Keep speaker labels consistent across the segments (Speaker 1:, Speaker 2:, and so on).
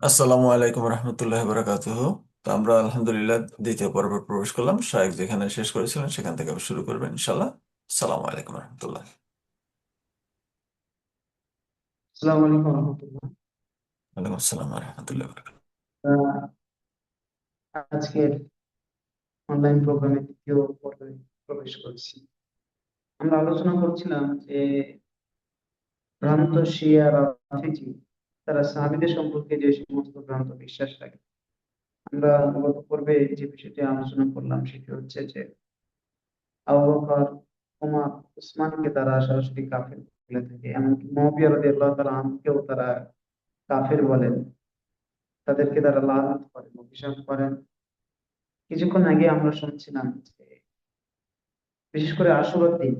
Speaker 1: আসসালামু আলাইকুম রহমতুল্লাহ বারাকাতুহু। তো আমরা আলহামদুলিল্লাহ দ্বিতীয় পর্বে প্রবেশ করলাম। শায়েখ যেখানে শেষ করেছিলেন সেখান থেকে আবার শুরু করবেন ইনশাল্লাহ। আসসালামু আলাইকুম রহমতুল্লাহ।
Speaker 2: আসসালামু আলাইকুম রহমতুল্লাহ।
Speaker 1: ওয়ালাইকুম আসসালাম রহমতুল্লাহ বারাকাতুহু।
Speaker 2: আজকের অনলাইন প্রোগ্রামে দ্বিতীয় পর্বে প্রবেশ করছি। আমরা আলোচনা করছিলাম যে ভ্রান্ত শিয়া রাফিজি তারা সাহাবীদের সম্পর্কে যে সমস্ত ভ্রান্ত বিশ্বাস রাখে। আমরা গত পর্বে যে বিষয়টি আলোচনা করলাম সেটি হচ্ছে যে আবু বকর, ওমর, উসমানকে তারা সরাসরি কাফের বলে থাকে, এমনকি মুআবিয়া রাদিয়াল্লাহু তাআলা আনহুকেও তারা কাফের বলেন। তাদেরকে তারা লানত করেন, অভিশাপ করেন। কিছুক্ষণ আগে আমরা শুনছিলাম যে বিশেষ করে আশুরার দিন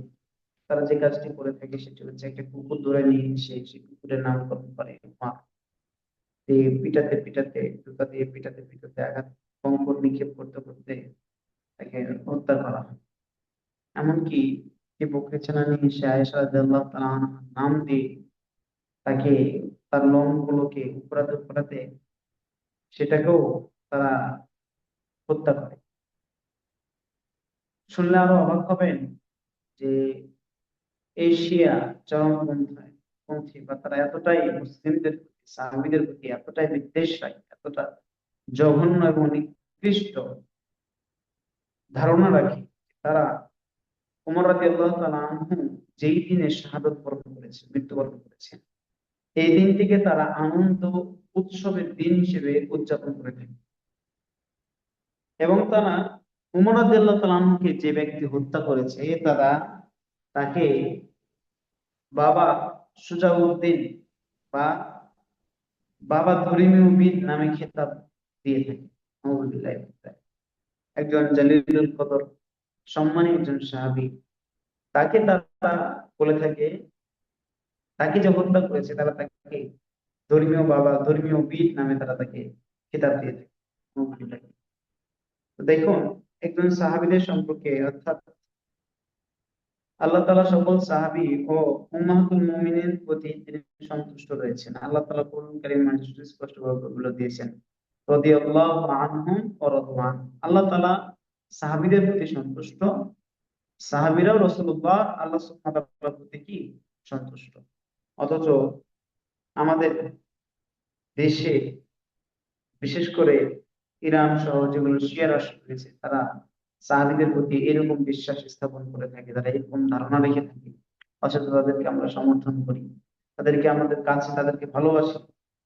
Speaker 2: তারা যে কাজটি করে থাকে সেটি হচ্ছে একটা কুকুর ধরে নিয়ে এসে সেই কুকুরের নামকরণ করে উমা দিয়ে পিটাতে পিটাতে, জুতা দিয়ে পিটাতে পিটাতে, আঘাত কম্বল নিক্ষেপ করতে করতে তাকে হত্যা করা হয়। এমনকি যে বকরি ছানা নিয়ে এসে আয়েশা রাদিয়াল্লাহু তাআলা আনহার নাম দিয়ে তাকে তার লোম গুলোকে উপরাতে উপরাতে সেটাকেও তারা হত্যা করে। শুনলে আরো অবাক হবেন যে এশিয়া চরমপন্থী বা তারা এতটাই মুসলিমদের প্রতি, সাহাবীদের প্রতি এতটাই বিদ্বেষী, এতটা জঘন্য এবং নিকৃষ্ট ধারণা রাখে, তারা ওমর রাদিয়াল্লাহু তাআলা আনহু যেই দিনে শাহাদাত বরণ করেছেন, মৃত্যুবরণ করেছেন, এই দিনটিকে তারা আনন্দ উৎসবের দিন হিসেবে উদযাপন করে থাকে। এবং তারা ওমর রাদিয়াল্লাহু তাআলা আনহুকে যে ব্যক্তি হত্যা করেছে তারা তাকে বাবা সুজাউদ্দিন বা বাবা ধর্মীয় বীর নামে খেতাব দিয়ে থাকে। নাউযুবিল্লাহি মিন যালিক। একজন জালিলুল কদর সম্মানী একজন সাহাবী, তাকে তারা বলে থাকে, তাকে যে হত্যা করেছে তারা তাকে ধর্মীয় বাবা, ধর্মীয় বীর নামে তারা তাকে খেতাব দিয়ে থাকে। নাউযুবিল্লাহি। তো দেখুন, একজন সাহাবীদের সম্পর্কে, অর্থাৎ আল্লাহ তাআলা সকল সাহাবী ও উম্মাহাতুল মুমিনের প্রতি তিনি সন্তুষ্ট রয়েছেন। আল্লাহ তাআলা কোরআন কারীমে সুস্পষ্টভাবে বলে দিয়েছেন, রাদিয়াল্লাহু আনহুম ওয়া রাদু আন। আল্লাহ তাআলা সাহাবীদের প্রতি সন্তুষ্ট, সাহাবীরাও রাসূলুল্লাহ আল্লাহ সুবহানাহু ওয়া তাআলার প্রতি কি সন্তুষ্ট। অথচ আমাদের দেশে বিশেষ করে ইরান সহ যেগুলো শিয়া রাষ্ট্র রয়েছে তারা সাহাবীদের প্রতি এরকম বিশ্বাস স্থাপন করে থাকে, তারা এরকম ধারণা রেখে থাকে, অথচ তাদেরকে আমরা সমর্থন করি, তাদেরকে আমাদের কাছে, তাদেরকে ভালোবাসি।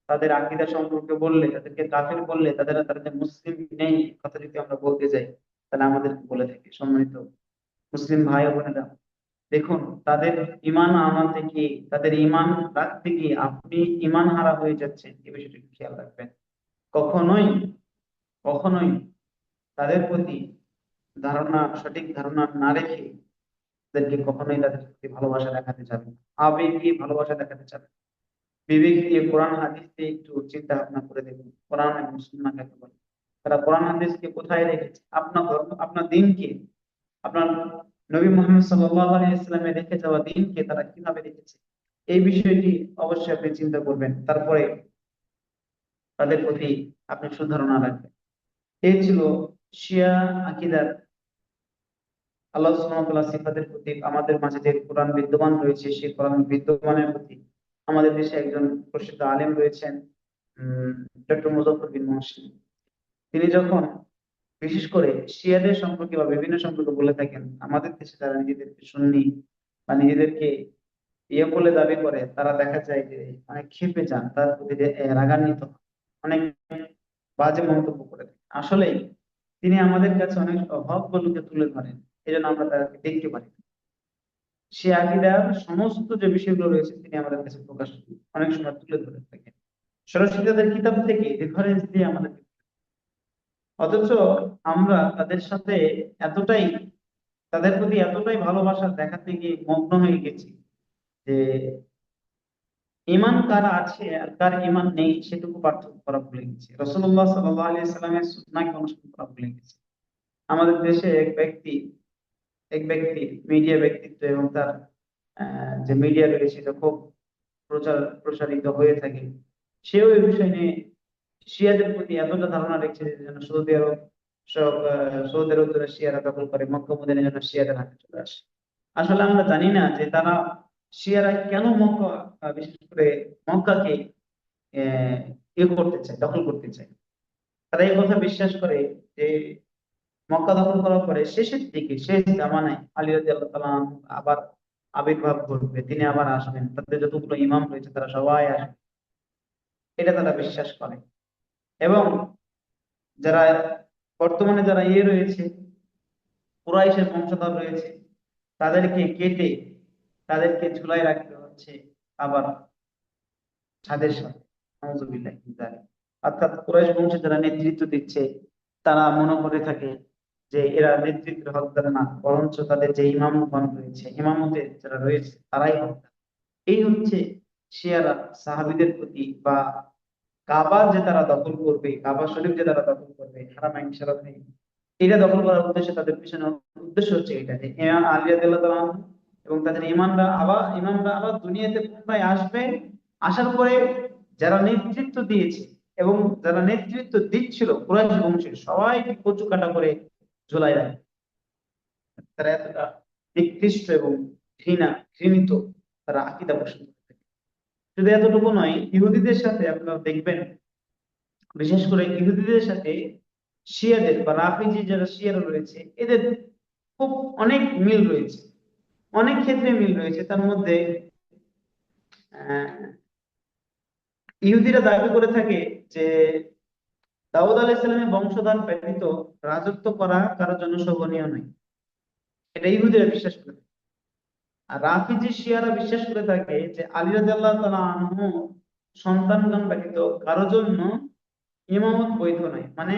Speaker 2: তাদের আকীদা সম্পর্কে বললে, তাদেরকে কাফের বললে, তাদের মুসলিম নেই কথা যদি আমরা বলতে যাই, তাহলে আমাদেরকে বলে থাকে। সম্মানিত মুসলিম ভাই ও বোনেরা, দেখুন, তাদের ইমান আনাতে গিয়ে, তাদের ইমান রাখতে গিয়ে আপনি ইমান হারা হয়ে যাচ্ছেন, এই বিষয়টি একটু খেয়াল রাখবেন। কখনোই কখনোই তাদের প্রতি সঠিক ধারণা না রেখে তাদেরকে কখনোই তাদের প্রতি ভালোবাসা দেখাতে যাবে না, আবেগ দিয়ে ভালোবাসা দেখাতে যাবে না। বিবেক দিয়ে, কোরআন হাদিস দিয়ে একটু চিন্তা ভাবনা করে দেখুন, কোরআন এবং সুন্নাহ কাকে বলে। তারা কোরআন হাদিসকে কোথায় রেখেছে, আপনার ধর্ম, আপনার দিনকে, আপনার নবী মুহাম্মদ সাল্লাল্লাহু আলাইহি ওয়াসাল্লামের রেখে যাওয়া দিনকে তারা কিভাবে রেখেছে, এই বিষয়টি অবশ্যই আপনি চিন্তা করবেন, তারপরে তাদের প্রতি আপনি সুধারণা রাখবেন। এই ছিল শিয়া আকীদার আল্লাহ সুবহানাহু ওয়া তাআলার সিফাতের প্রতি আমাদের মাঝে যে কোরআন বিদ্যমান রয়েছে, সেই কোরআন বিদ্যমানের প্রতি। আমাদের দেশে একজন প্রসিদ্ধ আলেম রয়েছেন, ডক্টর মুজাফফর বিন মুহসিন। তিনি যখন বিশেষ করে শিয়াদের সম্পর্কে বা বিভিন্ন সম্পর্কে বলে থাকেন, আমাদের দেশে যারা নিজেদেরকে সুন্নি বা নিজেদেরকে ইয়ে বলে দাবি করে, তারা দেখা যায় যে অনেক ক্ষেপে যান, তার প্রতি যে রাগান্বিত হন, অনেক বাজে মন্তব্য করে থাকেন। আসলে তিনি আমাদের কাছে অনেক হক গুলোকে তুলে ধরেন, এই জন্য আমরা তাকে দেখতে পারি। সে আকীদার সমস্ত যে বিষয়গুলো রয়েছে তিনি আমাদের কাছে প্রকাশ অনেক সময় তুলে ধরে থাকেন, সরাসরি তাদের কিতাব থেকে রেফারেন্স দিয়ে আমাদের। অথচ আমরা তাদের সাথে এতটাই, তাদের প্রতি এতটাই ভালোবাসা দেখাতে গিয়ে মগ্ন হয়ে গেছি যে ইমান কার আছে আর কার ইমান নেই সেটুকু পার্থক্য করা ভুলে গেছি, রাসূলুল্লাহ সাল্লাল্লাহু আলাইহি সাল্লামের সুন্নাহকে অনুসরণ করা ভুলে গেছি। আমাদের দেশে এক ব্যক্তি মিডিয়া ব্যক্তিত্ব এবং তার যে মিডিয়া রয়েছে এটা খুব প্রচারিত হয়ে থাকে। সেও এই বিষয় নিয়ে শিয়াদের প্রতি এতটা ধারণা রেখেছে যে যেন সৌদি আরব সৌদি আরব যারা শিয়ারা দখল করে, মক্কা মদিনা যেন শিয়াদের হাতে চলে আসে। আসলে আমরা জানি না যে তারা শিয়ারা কেন মক্কা, বিশেষ করে মক্কাকে আহ করতে চায়, দখল করতে চায়। তারা এই কথা বিশ্বাস করে যে মক্কা দখল করার পরে শেষের দিকে, শেষ জামানায় আলী রাদিয়াল্লাহু তাআলা আনহু আবার আবির্ভাব ঘটবে, তিনি আবার আসবেন, তাদের যতগুলো ইমাম রয়েছে তারা সবাই আসবে, এটা তারা বিশ্বাস করে। এবং যারা বর্তমানে যারা রয়েছে, কুরাইশের বংশধর রয়েছে, তাদেরকে কেটে তাদেরকে ঝুলাই রাখতে হচ্ছে আবার ছাদের সাথে, নাউযুবিল্লাহি মিন যালিক। অর্থাৎ কুরাইশ বংশে যারা নেতৃত্ব দিচ্ছে তারা মনে করে থাকে যে এরা নেতৃত্বের হকদার না, বরঞ্চ তাদের যে ইমামগণ রয়েছে, ইমামতে যারা রয়েছে তারাই হকদার। এই হচ্ছে শিয়ারা সাহাবীদের প্রতি, বা কাবা যে তারা দখল করবে, কাবা শরীফ যে তারা দখল করবে, হারামাইন শরীফ, এটা দখল করার উদ্দেশ্যে তাদের পিছনে উদ্দেশ্য হচ্ছে এটা যে ইমাম আলী রাদিয়াল্লাহু তাআলা আনহু এবং তাদের ইমামরা আবার দুনিয়াতে পুনরায় আসবে। আসার পরে যারা নেতৃত্ব দিয়েছে এবং যারা নেতৃত্ব দিচ্ছিল কুরাইশ বংশের সবাইকে কচু কাটা করে ঝোলায় রাখে। তারা এতটা নিকৃষ্ট এবং ঘৃণিত তারা আকীদা পোষণ করে থাকে। শুধু এতটুকু নয়, ইহুদিদের সাথে আপনারা দেখবেন, বিশেষ করে ইহুদিদের সাথে শিয়াদের বা রাফিজি যারা শিয়ারা রয়েছে, এদের খুব অনেক মিল রয়েছে, অনেক ক্ষেত্রে মিল রয়েছে। তার মধ্যে আহ, ইহুদিরা দাবি করে থাকে যে দাউদ আলাইহিস সালামের বংশধর ব্যতীত রাজত্ব করা কারোর জন্য শোভনীয় নয়, এটা ইহুদিরা বিশ্বাস করে থাকে। আর রাফিজি শিয়ারা বিশ্বাস করে থাকে যে আলী রাদিয়াল্লাহু তাআলা আনহু সন্তানগণ ব্যতীত কারোর জন্য ইমামত বৈধ নয়, মানে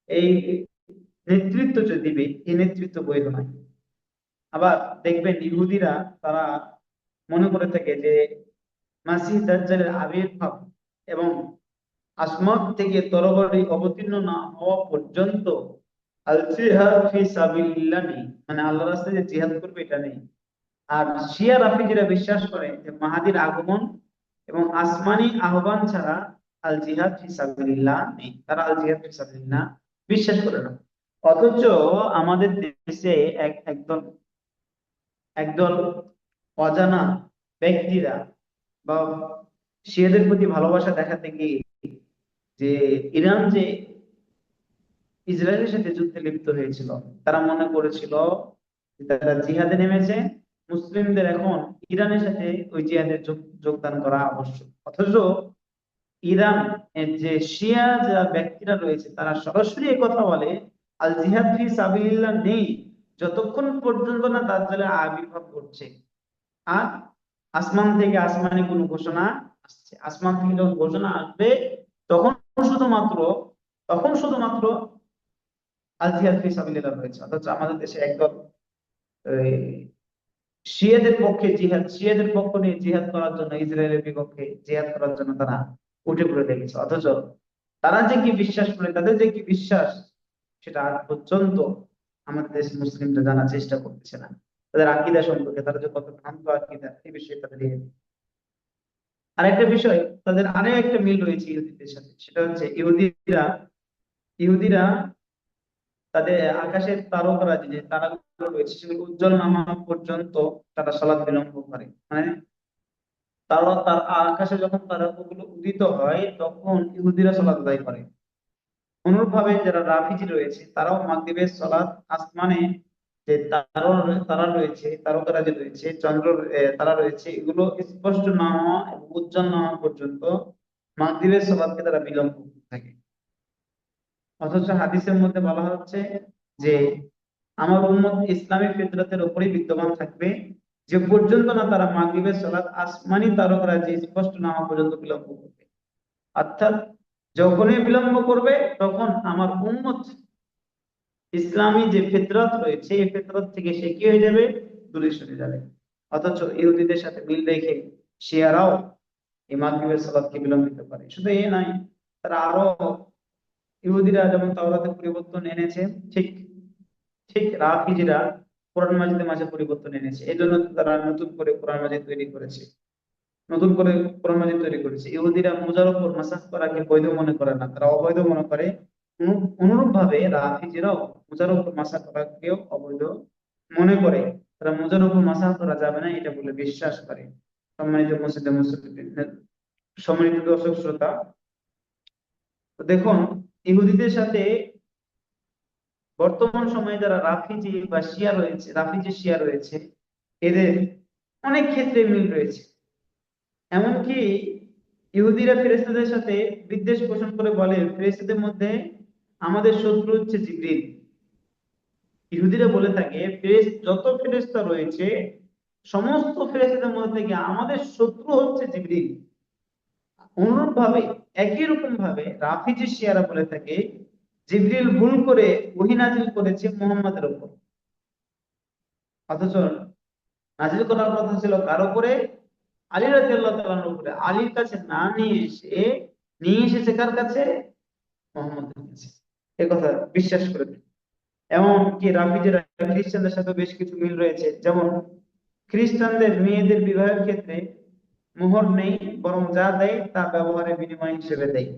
Speaker 2: এই নেতৃত্ব যে দিবে এই নেতৃত্ব বৈধ নয়। আবার দেখবেন ইহুদিরা তারা মনে করে থাকে যে মাসিহ দাজ্জালের আবির্ভাব এবং আসমান থেকে তরবারি অবতীর্ণ না হওয়া পর্যন্ত আল জিহাদ ফি সাবিলিল্লাহ নেই, মানে আল্লাহর রাস্তায় যে জিহাদ করবে এটা নেই। আর শিয়া রাফিজিরা বিশ্বাস করে যে মাহাদির আগমন এবং আসমানি আহ্বান ছাড়া আল জিহাদ ফি সাবিলিল্লাহ নেই, তারা আল জিহাদ ফি সাবিলিল্লাহ বিশ্বাস করে না। অথচ আমাদের দেশে একদল একদল অজানা ব্যক্তিরা বা শিয়াদের প্রতি ভালোবাসা দেখাতে গিয়ে যে ইরান যে ইসরায়েলের সাথে যুদ্ধে লিপ্ত হয়েছিল, তারা মনে করেছিল যে তারা জিহাদে নেমেছে, মুসলিমদের এখন ইরানের সাথে ওই জিহাদে যোগদান করা আবশ্যক। অথচ ইরান এর যে শিয়া যারা ব্যক্তিরা রয়েছে তারা সরাসরি এই কথা বলে আল জিহাদ ফি সাবিলিল্লাহ নেই যতক্ষণ পর্যন্ত না দাজ্জালের আবির্ভাব ঘটছে। আর আসমান থেকে আসমানি কোনো ঘোষণা আসছে, আসমান থেকে যখন ঘোষণা আসবে তখন শুধুমাত্র তখন শুধুমাত্র আল জিহাদ ফি সাবিলিল্লাহ রয়েছে। অথচ আমাদের দেশে একদল এই, শিয়াদের পক্ষ নিয়ে জিহাদ করার জন্য, ইসরায়েলের বিপক্ষে জিহাদ করার জন্য তারা উঠে পড়ে লেগেছে। অথচ তারা যে কি বিশ্বাস করে, তাদের যে কি বিশ্বাস, সেটা আজ পর্যন্ত আমাদের দেশ মুসলিমরা জানার চেষ্টা করতেছে না। তাদের আকীদা সম্পর্কে তারা যে কত ভ্রান্ত আকীদা, এই বিষয়ে তাদের আরেকটা বিষয়, তাদের আরো একটা মিল রয়েছে ইহুদিদের সাথে, সেটা হচ্ছে ইহুদিরা তাদের আকাশের তারকারা যে তারাগুলো রয়েছে সেগুলো উজ্জ্বল না হওয়া পর্যন্ত তারা সালাত বিলম্ব করে, মানে তার আকাশে যখন তারাগুলো উদিত হয় তখন ইহুদিরা সালাত আদায় করে। অনুরূপভাবে যারা রাফিজি রয়েছে তারাও মাগরিবের সালাত আসমানে যে তারা রয়েছে, তারকারা যে রয়েছে, চন্দ্র তারা রয়েছে, এগুলো স্পষ্ট না হওয়া এবং উজ্জ্বল না হওয়া পর্যন্ত মাগরিবের সালাতকে তারা বিলম্ব করতে থাকে। অথচ হাদিসের মধ্যে বলা হচ্ছে যে আমার উম্মত ইসলামী ফিতরতের উপরেই বিদ্যমান থাকবে যে পর্যন্ত না তারা মাগরিবের সালাত আসমানি তারকারা যে স্পষ্ট না হওয়া পর্যন্ত বিলম্ব করবে। অর্থাৎ যখনই বিলম্ব করবে তখন আমার উম্মত ইসলামী যে ফিতরত রয়েছে এই ফিতরত থেকে সে কি হয়ে যাবে, দূরে সরে যাবে। অথচ ইহুদিদের সাথে মিল রেখে শিয়ারাও এই মাগরিবের সালাতকে বিলম্বিত করে। শুধু এ নয়, তারা আরো, ইহুদিরা যেমন তাওরাতে পরিবর্তন এনেছে, ঠিক ঠিক রাফিজিরা কোরআন মাজিদের মাঝে পরিবর্তন এনেছে, এই জন্য তারা নতুন করে কোরআন মাজিদ তৈরি করেছে। নতুন করে কোরআন মাজিদ তৈরি করেছে। ইহুদিরা মোজার উপর মাসাহ করাকে বৈধ মনে করে না, তারা অবৈধ মনে করে। অনুরূপ ভাবে রাফিজিরাও মোজার উপর মাসাহ করাকেও অবৈধ মনে করে। তারা মোজার উপর মাসাহ করা যাবে না এটা বলে বিশ্বাস করে। সম্মানিত মসজিদে মুসলিম, সম্মানিত দর্শক শ্রোতা, তো দেখুন, ইহুদিদের সাথে বর্তমান সময়ে যারা রাফিজি বা শিয়া রয়েছে, রাফিজি শিয়া রয়েছে, এদের অনেক ক্ষেত্রে মিল রয়েছে। এমনকি ইহুদিরা ফেরেশতাদের সাথে বিদ্বেষ পোষণ করে বলে ফেরেশতাদের মধ্যে আমাদের শত্রু হচ্ছে জিবরিল। ইহুদিরা বলে থাকে যত ফেরেশতা রয়েছে সমস্ত ফেরেশতাদের মধ্যে থেকে আমাদের শত্রু হচ্ছে জিবরিল। অনুরূপ ভাবে একই রকম ভাবে রাফিজি শিয়ারা বলে থাকে জিবরিল ভুল করে ওহী নাজিল করেছে মুহাম্মাদের উপর, অথচ নাজিল করার কথা ছিল কার উপরে? আলী রাদিয়াল্লাহু তাআলার উপরে। আলীর কাছে না নিয়ে এসে নিয়ে এসেছে কার কাছে? মুহাম্মদের কাছে। এ কথা বিশ্বাস করে থাকে। এমনকি রাফিজিরা খ্রিস্টানদের সাথে বেশ কিছু মিল রয়েছে, যেমন খ্রিস্টানদের মেয়েদের বিবাহের ক্ষেত্রে মোহর নেই, বরং যা দেয় তা ব্যবহারের বিনিময় হিসেবে দেয়।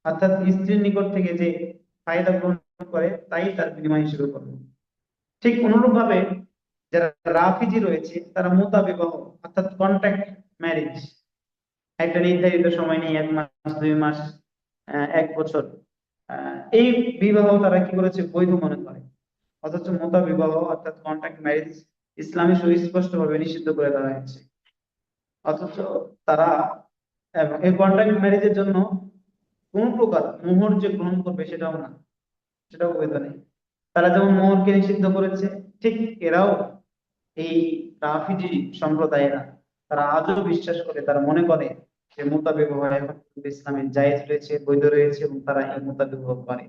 Speaker 2: অর্থাৎ স্ত্রীর নিকট থেকে যে ফায়দা গ্রহণ করে তাই তার বিনিময় হিসেবে করবে। ঠিক অনুরূপ ভাবে যারা রাফিজি রয়েছে তারা মুতা বিবাহ অর্থাৎ কন্ট্রাক্ট ম্যারেজ, একটা নির্ধারিত সময় নেই, 1 মাস 2 মাস, 1 বছর, এই বিবাহ তারা কি করেছে? বৈধ মনে করে। অথচ মুতা বিবাহ অর্থাৎ কন্ট্রাক্ট ম্যারেজ ইসলামে সুস্পষ্ট ভাবে নিষিদ্ধ করে দেওয়া হয়েছে। অথচ তারা এই কন্ট্রাক্ট ম্যারেজের জন্য কোন প্রকার মোহর যে গ্রহণ করবে সেটাও না, সেটাও বৈধ নেই। তারা যেমন মোহরকে নিষিদ্ধ করেছে, ঠিক এরাও এই রাফিজি সম্প্রদায়েরা তারা আজও বিশ্বাস করে, তারা মনে করে যে মুতা বিবাহ এখন কিন্তু ইসলামে জায়েজ রয়েছে, বৈধ রয়েছে, এবং তারা এই মুতা বিবাহ করে।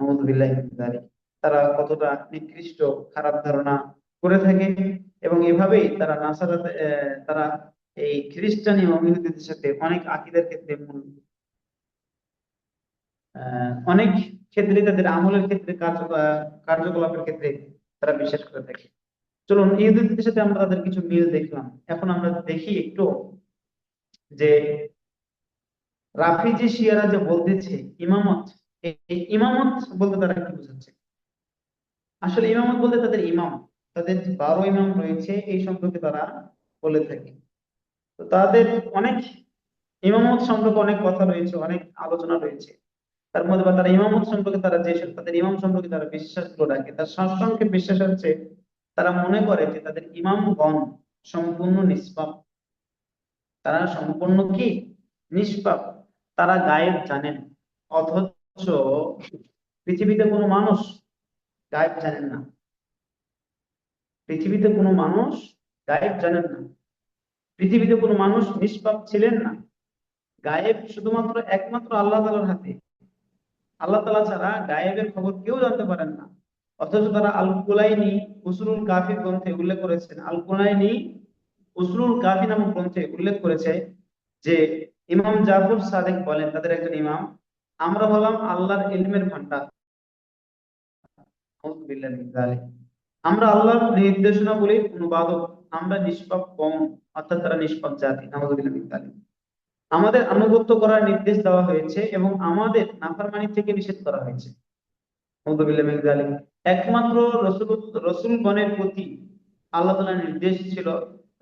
Speaker 2: নাউযুবিল্লাহি মিন যালিক। তারা কতটা নিকৃষ্ট খারাপ ধারণা করে থাকে, এবং এভাবেই তারা তারা এই খ্রিস্টানি এবং ইহুদিদের সাথে অনেক আকীদার ক্ষেত্রে অনেক ক্ষেত্রে তাদের আমলের ক্ষেত্রে কার্যকলাপের ক্ষেত্রে তারা বিশ্বাস করে থাকে। চলুন, ইহুদিদের সাথে আমরা তাদের কিছু মিল দেখলাম, এখন আমরা দেখি একটু যে রাফিজি শিয়ারা যে বলতেছে ইমামত, এই ইমামত বলতে তারা কি বোঝাচ্ছে? আসলে ইমামত বলতে তাদের ইমাম, তাদের 12 ইমাম রয়েছে এই সম্পর্কে তারা বলে থাকে। তো তাদের অনেক ইমামত সম্পর্কে অনেক কথা রয়েছে, অনেক আলোচনা রয়েছে। তার মধ্যে বা তারা ইমামত সম্পর্কে তারা যেসব তাদের ইমাম সম্পর্কে তারা বিশ্বাস করে রাখে, তার সারসংক্ষেপ বিশ্বাস হচ্ছে তারা মনে করে যে তাদের ইমামগণ সম্পূর্ণ নিষ্পাপ। তারা সম্পূর্ণ কি? নিষ্পাপ। তারা গায়েব জানেন, অথচ পৃথিবীতে কোনো মানুষ গায়েব জানেন না। পৃথিবীতে কোনো মানুষ গায়েব জানেন না। পৃথিবীতে কোনো মানুষ নিষ্পাপ ছিলেন না। গায়েব শুধুমাত্র একমাত্র আল্লাহ তাআলার হাতে। আল্লাহ তাআলা ছাড়া গায়েবের খবর কেউ জানতে পারেন না। অথচ তারা আল কুলাইনি উসুলুল কাফি গ্রন্থে উল্লেখ করেছেন, আল কুলাইনি উসুলুল কাফি নামক গ্রন্থে উল্লেখ করেছে যে ইমাম জাফর সাদিক বলেন, তাদের একজন ইমাম, আমরা হলাম আল্লাহর ইলমের ভান্ডার। নাউযুবিল্লাহি মিন যালিক। আমরা আল্লাহর নির্দেশনা বলে অনুবাদক, আমরা নিষ্পাপ কওম, অর্থাৎ তারা নিষ্পাপ জাতি। নাউযুবিল্লাহি মিন যালিক। আমাদের আনুগত্য করার নির্দেশ দেওয়া হয়েছে এবং আমাদের নাফরমানি থেকে নিষেধ করা হয়েছে। নাউযুবিল্লাহি মিন যালিক। একমাত্র রসূলগণের প্রতি আল্লাহ তাআলার নির্দেশ ছিল,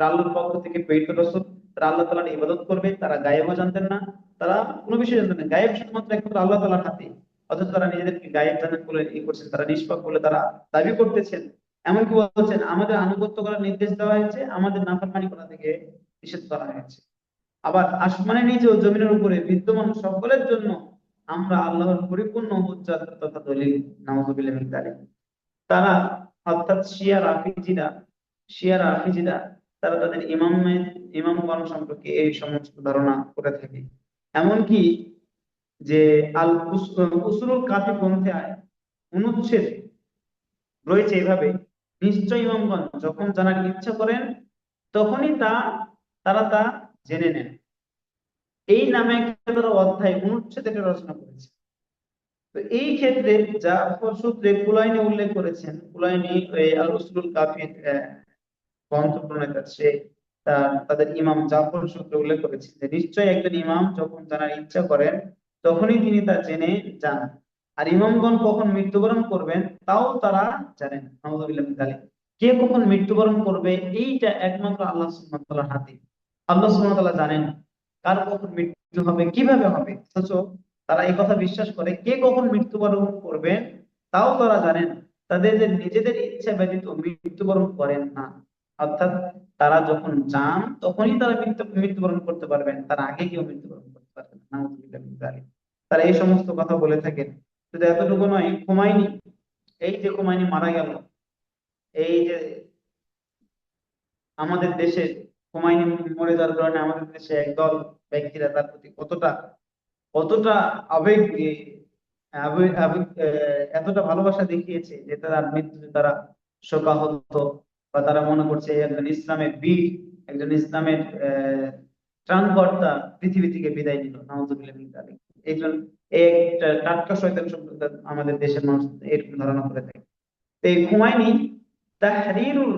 Speaker 2: আল্লাহর পক্ষ থেকে প্রেরিত রসূল, তারা আল্লাহ তাআলার ইবাদত করবে। তারা গায়েবও জানতেন না, তারা কোনো বিষয় জানতেন না। গায়েব শুধুমাত্র একমাত্র আল্লাহ তাআলার হাতে। অথচ তারা নিজেদেরকে গায়েব জানেন বলে করছেন, তারা নিষ্পাপ বলে তারা দাবি করতেছেন। এমনকি বলছেন আমাদের আনুগত্য করার নির্দেশ দেওয়া হয়েছে, আমাদের নাফরমানি করা থেকে নিষেধ করা হয়েছে। আবার আসমানের নিচে ও জমিনের উপরে বিদ্যমান সকলের জন্য আমরা আল্লাহর পরিপূর্ণ হুজ্জাত তথা দলিল। নাউযুবিল্লাহি মিন যালিক। তারা অর্থাৎ শিয়া রাফিজিরা তারা তাদের ইমামগণ সম্পর্কে এই সমস্ত ধারণা করে থাকে। এমনকি যে উসুলুল কাফি গ্রন্থে অনুচ্ছেদ রয়েছে এভাবে, নিশ্চয় ইমামগণ যখন জানার ইচ্ছা করেন তখনই তারা তা জেনে নেন। এই নামে একটা তারা অধ্যায় অনুচ্ছেদ একটা রচনা করেছে। তো এই ক্ষেত্রে জাফর সূত্রে কুলাইনি উল্লেখ করেছেন, কুলাইনি আল উসুলুল কাফির গ্রন্থ প্রণেতা সে তাদের ইমাম জাফর সূত্রে উল্লেখ করেছে যে নিশ্চয়ই একজন ইমাম যখন জানার ইচ্ছা করেন তখনই তিনি তা জেনে যান, আর ইমামগণ কখন মৃত্যুবরণ করবেন তাও তারা জানেন। নাউযুবিল্লাহ মিন যালিক। কে কখন মৃত্যুবরণ করবে এইটা একমাত্র আল্লাহ সুবহানাহু ওয়া তাআলার হাতে। আল্লাহ সুবহানাহু ওয়া তাআলা জানেন কার কখন মৃত্যু হবে, কিভাবে হবে। অথচ তারা এই কথা বিশ্বাস করে কে কখন মৃত্যুবরণ করবেন তাও তারা জানেন। তাদের যে নিজেদের ইচ্ছা ব্যতীত মৃত্যুবরণ করেন না, অর্থাৎ তারা যখন চান তখনই তারা মৃত্যুবরণ করতে পারবেন, তার আগে কেউ মৃত্যুবরণ করতে পারবেন না। নাউযুবিল্লাহ মিন যালিক। তারা এই সমস্ত কথা বলে থাকেন। শুধু এতটুকু নয়, খুমাইনি, এই যে খুমাইনি মারা গেল, এই যে আমাদের দেশে হুমায়ুন মরে যাওয়ার কারণে আমাদের দেশে একদল ব্যক্তিরা তার প্রতি কতটা কতটা আবেগ এতটা ভালোবাসা দেখিয়েছে যে তার মৃত্যুতে তারা শোকাহত, বা তারা মনে করছে একজন ইসলামের বীর, একজন ইসলামের ত্রাণকর্তা পৃথিবী থেকে বিদায় নিল। নাউযুবিল্লাহ মিন যালিক। একজন একটা টাটকা শয়তান সম্পর্কে আমাদের দেশের মানুষ এরকম ধারণা করে থাকে। তো এই হুমায়ুনি তাহরিরুল